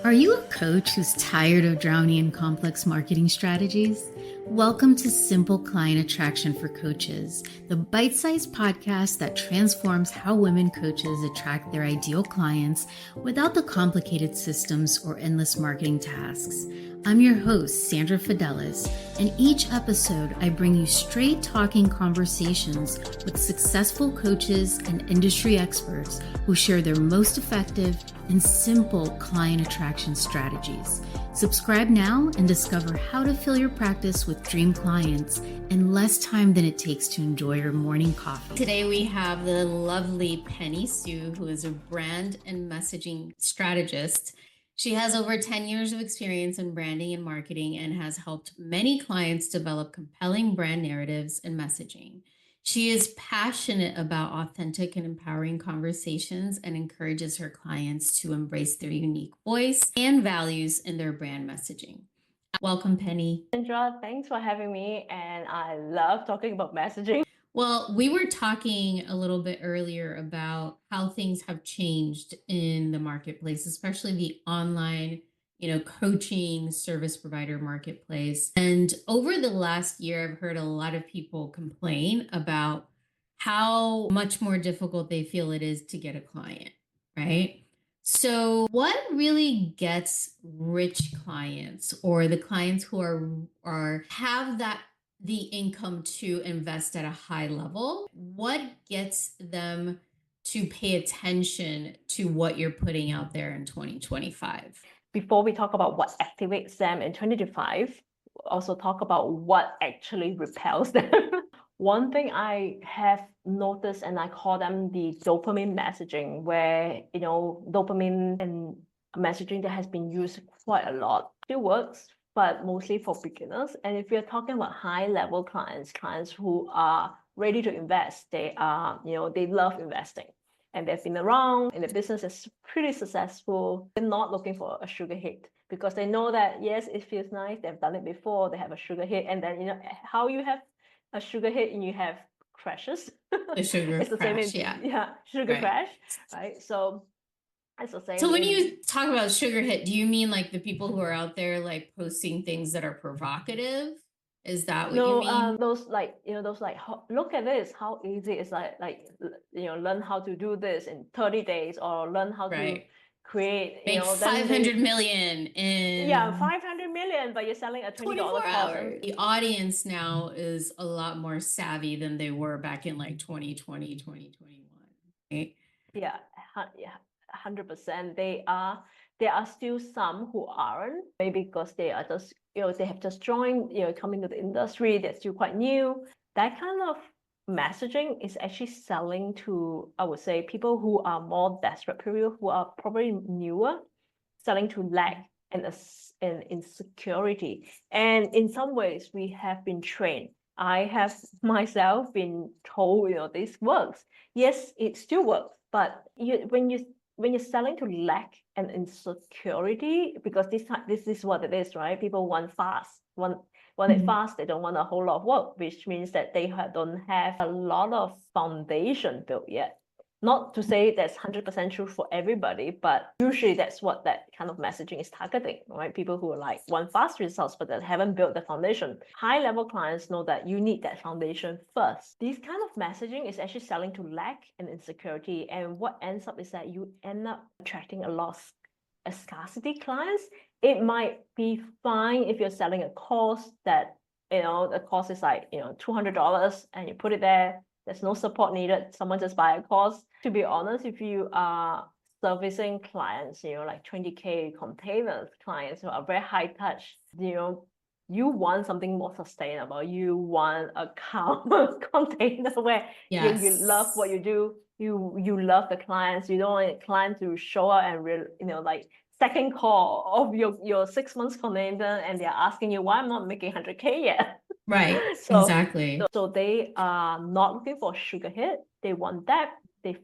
Are you a coach who's tired of drowning in complex marketing strategies? Welcome to Simple Client Attraction for Coaches, the bite sized podcast that transforms how women coaches attract their ideal clients without the complicated systems or endless marketing tasks. I'm your host, Sandra Fidelis, and each episode I bring you straight talking conversations with successful coaches and industry experts who share their most effective and simple client attraction strategies. Subscribe now and discover how to fill your practice with dream clients in less time than it takes to enjoy your morning coffee. Today we have the lovely Penny Sue, who is a brand and messaging strategist. She has over 10 years of experience in branding and marketing and has helped many clients develop compelling brand narratives and messaging. She is passionate about authentic and empowering conversations and encourages her clients to embrace their unique voice and values in their brand messaging. Welcome, Penny. Sandra, thanks for having me. And I love talking about messaging. Well, we were talking a little bit earlier about how things have changed in the marketplace, especially the online, coaching service provider marketplace. And over the last year, I've heard a lot of people complain about how much more difficult they feel it is to get a client, right? So, what really gets rich clients or the clients who are have the income to invest at a high level? What gets them to pay attention to what you're putting out there in 2025? Before we talk about what activates them in 2025, also talk about what actually repels them. One thing I have noticed, and I call them the dopamine messaging, where, dopamine and messaging that has been used quite a lot. Still works, but mostly for beginners. And if you're talking about high level clients who are ready to invest, they love investing and they've been around and the business is pretty successful. They're not looking for a sugar hit because they know that, yes, it feels nice. They've done it before. They have a sugar hit. And then, how you have a sugar hit and you have crashes. The sugar it's the crash, same, yeah, sugar right. crash, right? So it's the same. So when you talk about sugar hit, do you mean like the people who are out there like posting things that are provocative? Is that what you mean? Those look at this, how easy it's learn how to do this in 30 days or learn how to create, make 500 million in 500 million, but you're selling a $20 course. Hours. The audience now is a lot more savvy than they were back in like 2020, 2021, right? Yeah, 100%. There are still some who aren't, maybe because they are just, they have just joined, coming to the industry, they're still quite new. That kind of messaging is actually selling to, I would say, people who are more desperate people, who are probably newer, selling to lack and insecurity. And in some ways, we have been trained. I have myself been told, this works. Yes, it still works, but when you're selling to lack and insecurity, because this is what it is, right? People want fast, want it fast. They don't want a whole lot of work, which means that they don't have a lot of foundation built yet. Not to say that's 100% true for everybody, but usually that's what that kind of messaging is targeting, right? People who are want fast results, but that haven't built the foundation. High-level clients know that you need that foundation first. This kind of messaging is actually selling to lack and insecurity, and what ends up is that you end up attracting a lot of scarcity clients. It might be fine if you're selling a course that, the course is $200 and you put it there. There's no support needed. Someone just buy a course. To be honest, if you are servicing clients, like 20K containers clients who are very high touch, you want something more sustainable. You want a calm container where you love what you do. You love the clients. You don't want a client to show up and second call of your 6 months container and they're asking you why I'm not making 100K yet. Right. Exactly. So they are not looking for a sugar hit. They want depth. They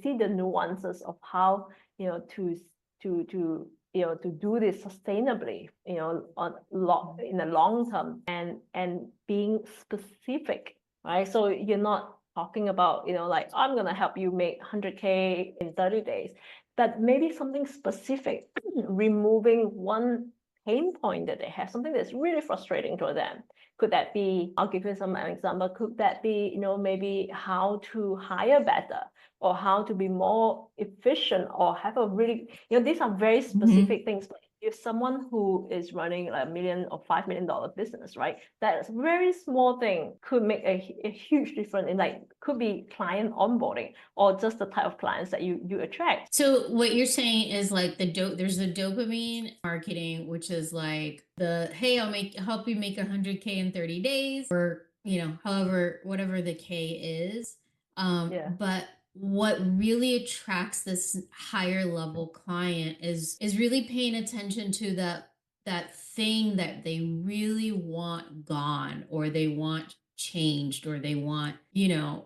see the nuances of how to do this sustainably, in the long term, and being specific, right? So you're not talking about I'm gonna help you make 100K in 30 days. but maybe something specific, removing one pain point that they have, something that's really frustrating to them. Could that be, I'll give you some example, could that be, maybe how to hire better, or how to be more efficient, or have a really, these are very specific things. But if someone who is running like $1 million or $5 million business, right, that very small thing could make a huge difference in, like, could be client onboarding or just the type of clients that you attract. So what you're saying is like there's the dopamine marketing, which is like hey, I'll help you make 100K in 30 days, or however, whatever the K is. But what really attracts this higher level client is really paying attention to that thing that they really want gone, or they want changed, or they want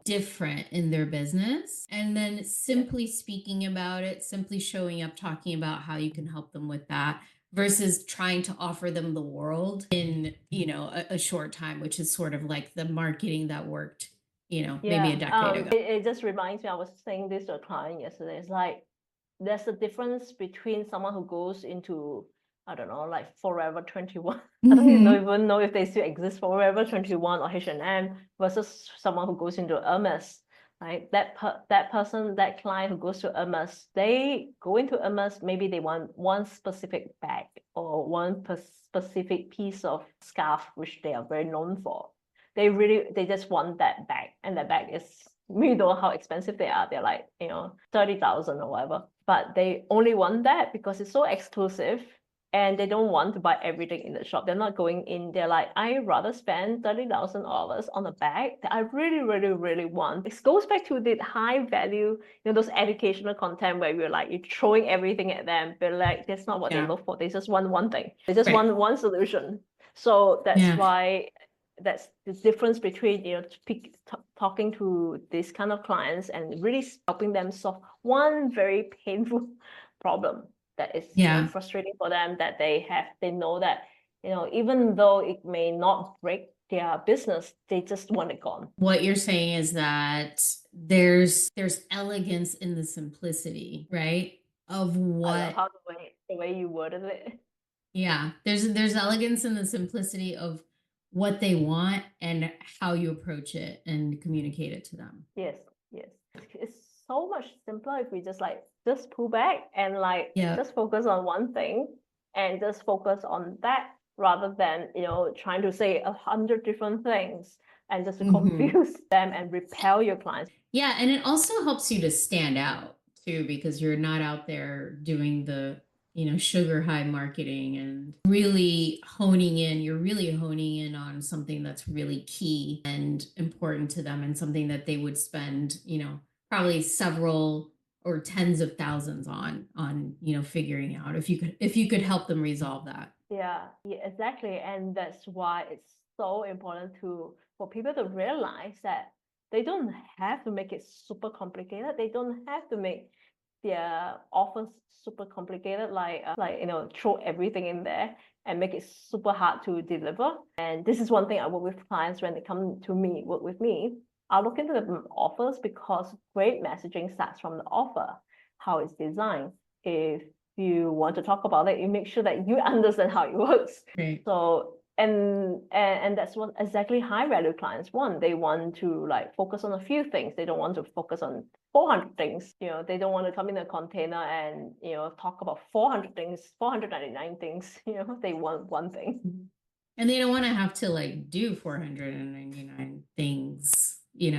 different in their business, and then simply speaking about it, simply showing up, talking about how you can help them with that, versus trying to offer them the world in a short time, which is sort of like the marketing that worked maybe a decade ago. It just reminds me, I was saying this to a client yesterday, it's like there's a difference between someone who goes into, I don't know, like Forever 21. I don't even know if they still exist, Forever 21 or H&M, versus someone who goes into Hermes, right? That person, that client who goes to Hermes, they go into Hermes, maybe they want one specific bag or one specific piece of scarf, which they are very known for. They just want that bag, and that bag is, we don't know how expensive they are. They're like, 30,000 or whatever, but they only want that because it's so exclusive, and they don't want to buy everything in the shop. They're not going in. They're like, I rather spend $30,000 on a bag that I really, really, really want. It goes back to the high value, those educational content where you're throwing everything at them, but like, that's not what they look for. They just want one thing. They just want one solution. So that's why that's the difference between talking to these kind of clients and really helping them solve one very painful problem that is frustrating for them, that they know that even though it may not break their business, they just want it gone. What you're saying is that there's elegance in the simplicity, right, of what, I love how the way you worded it. Yeah, there's elegance in the simplicity of what they want and how you approach it and communicate it to them. Yes. It's so much simpler if we just pull back and just focus on one thing and just focus on that, rather than trying to say 100 different things and just to confuse them and repel your clients. Yeah, and it also helps you to stand out too, because you're not out there doing the sugar high marketing and really honing in on something that's really key and important to them, and something that they would spend probably several or tens of thousands on figuring out, if you could help them resolve that. Yeah, exactly. And that's why it's so important for people to realize that they don't have to make it super complicated. They don't have to make their offers super complicated, throw everything in there and make it super hard to deliver. And this is one thing I work with clients when they come to me, work with me. I'll look into the offers, because great messaging starts from the offer, how it's designed. If you want to talk about it, you make sure that you understand how it works. Right. So and that's what exactly high value clients want. They want to focus on a few things. They don't want to focus on 400 things. They don't want to come in a container and talk about 400 things, 499 things. They want one thing. And they don't want to have to do 499 things. They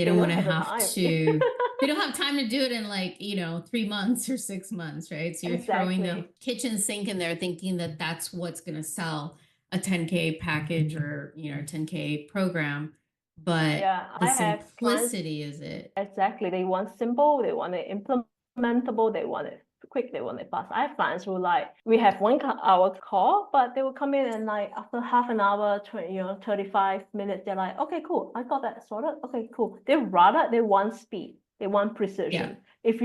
don't want to have to. They don't have time to do it in 3 months or 6 months, right? So you're throwing a kitchen sink in there, thinking that that's what's going to sell a 10K package or 10K program, but the simplicity is it. Exactly. They want simple, they want it implementable, they want it quick, they want it fast. I have clients who we have 1 hour call, but they will come in and after half an hour, 35 minutes, they're like, okay, cool, I got that sorted. Okay, cool. They want speed, they want precision. If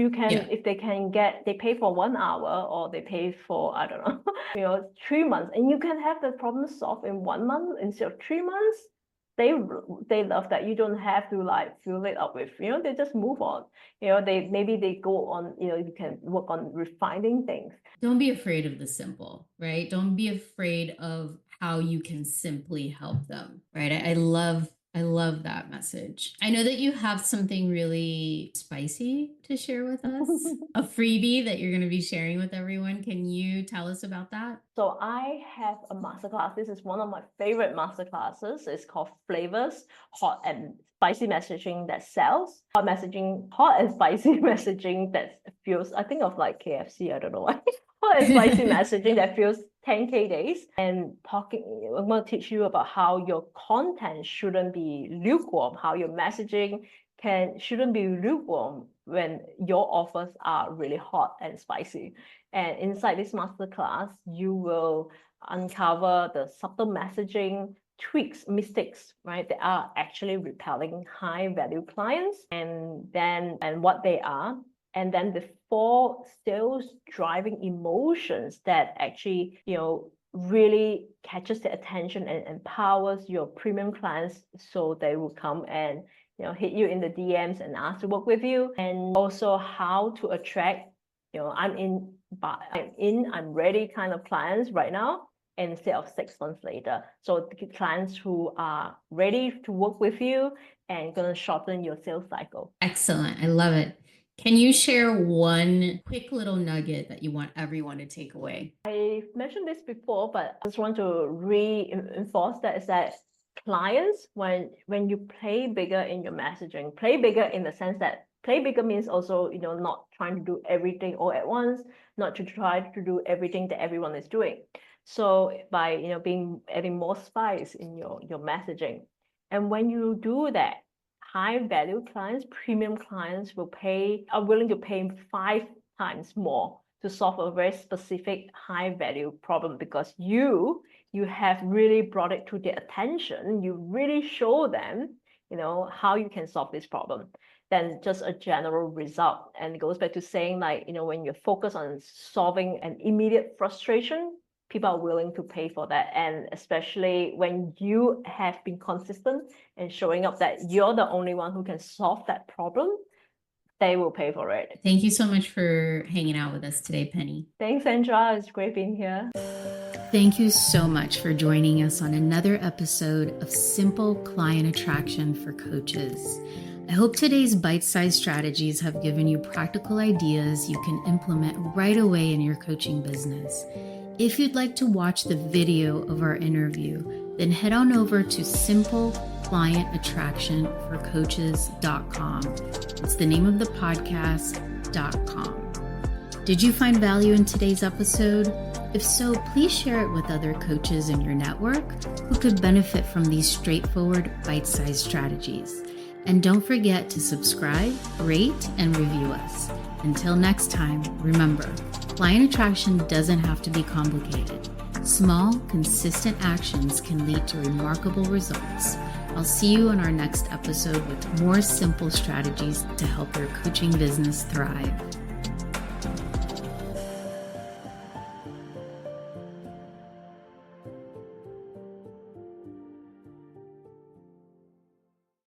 they can they pay for 1 hour, or they pay for, I don't know, 3 months, and you can have the problem solved in 1 month instead of 3 months. they love that you don't have to like fill it up with, they just move on. They go on, you can work on refining things. Don't be afraid of the simple, right? Don't be afraid of how you can simply help them, right? I love that message. I know that you have something really spicy to share with us, a freebie that you're going to be sharing with everyone. Can you tell us about that? So I have a masterclass. This is one of my favorite masterclasses. It's called Flavors, Hot and Spicy Messaging That Sells. Hot and spicy messaging that feels, I think of like KFC, I don't know why. Hot and spicy messaging that feels 10K days. And I'm going to teach you about how your content shouldn't be lukewarm, how your messaging shouldn't be lukewarm when your offers are really hot and spicy. And inside this masterclass, you will uncover the subtle messaging tweaks, mistakes, right? That are actually repelling high value clients, and what they are. And then the 4 sales driving emotions that actually, really catches the attention and empowers your premium clients, so they will come and hit you in the DMs and ask to work with you. And also how to attract, I'm ready kind of clients right now, instead of 6 months later. So the clients who are ready to work with you and going to shorten your sales cycle. Excellent. I love it. Can you share one quick little nugget that you want everyone to take away? I've mentioned this before, but I just want to reinforce that, is that clients, when you play bigger in your messaging, play bigger in the sense that play bigger means also, not trying to do everything all at once, not to try to do everything that everyone is doing. So by, adding more spice in your messaging. And when you do that, high value clients, premium clients are willing to pay 5 times more to solve a very specific high value problem, because you have really brought it to their attention. You really show them, how you can solve this problem, than just a general result. And it goes back to saying, like, when you're focused on solving an immediate frustration, people are willing to pay for that. And especially when you have been consistent and showing up that you're the only one who can solve that problem, they will pay for it. Thank you so much for hanging out with us today, Penny. Thanks, Sandra. It's great being here. Thank you so much for joining us on another episode of Simple Client Attraction for Coaches. I hope today's bite-sized strategies have given you practical ideas you can implement right away in your coaching business. If you'd like to watch the video of our interview, then head on over to simpleclientattractionforcoaches.com. It's the name of the podcast.com. Did you find value in today's episode? If so, please share it with other coaches in your network who could benefit from these straightforward, bite-sized strategies. And don't forget to subscribe, rate, and review us. Until next time, remember, client attraction doesn't have to be complicated. Small, consistent actions can lead to remarkable results. I'll see you in our next episode with more simple strategies to help your coaching business thrive.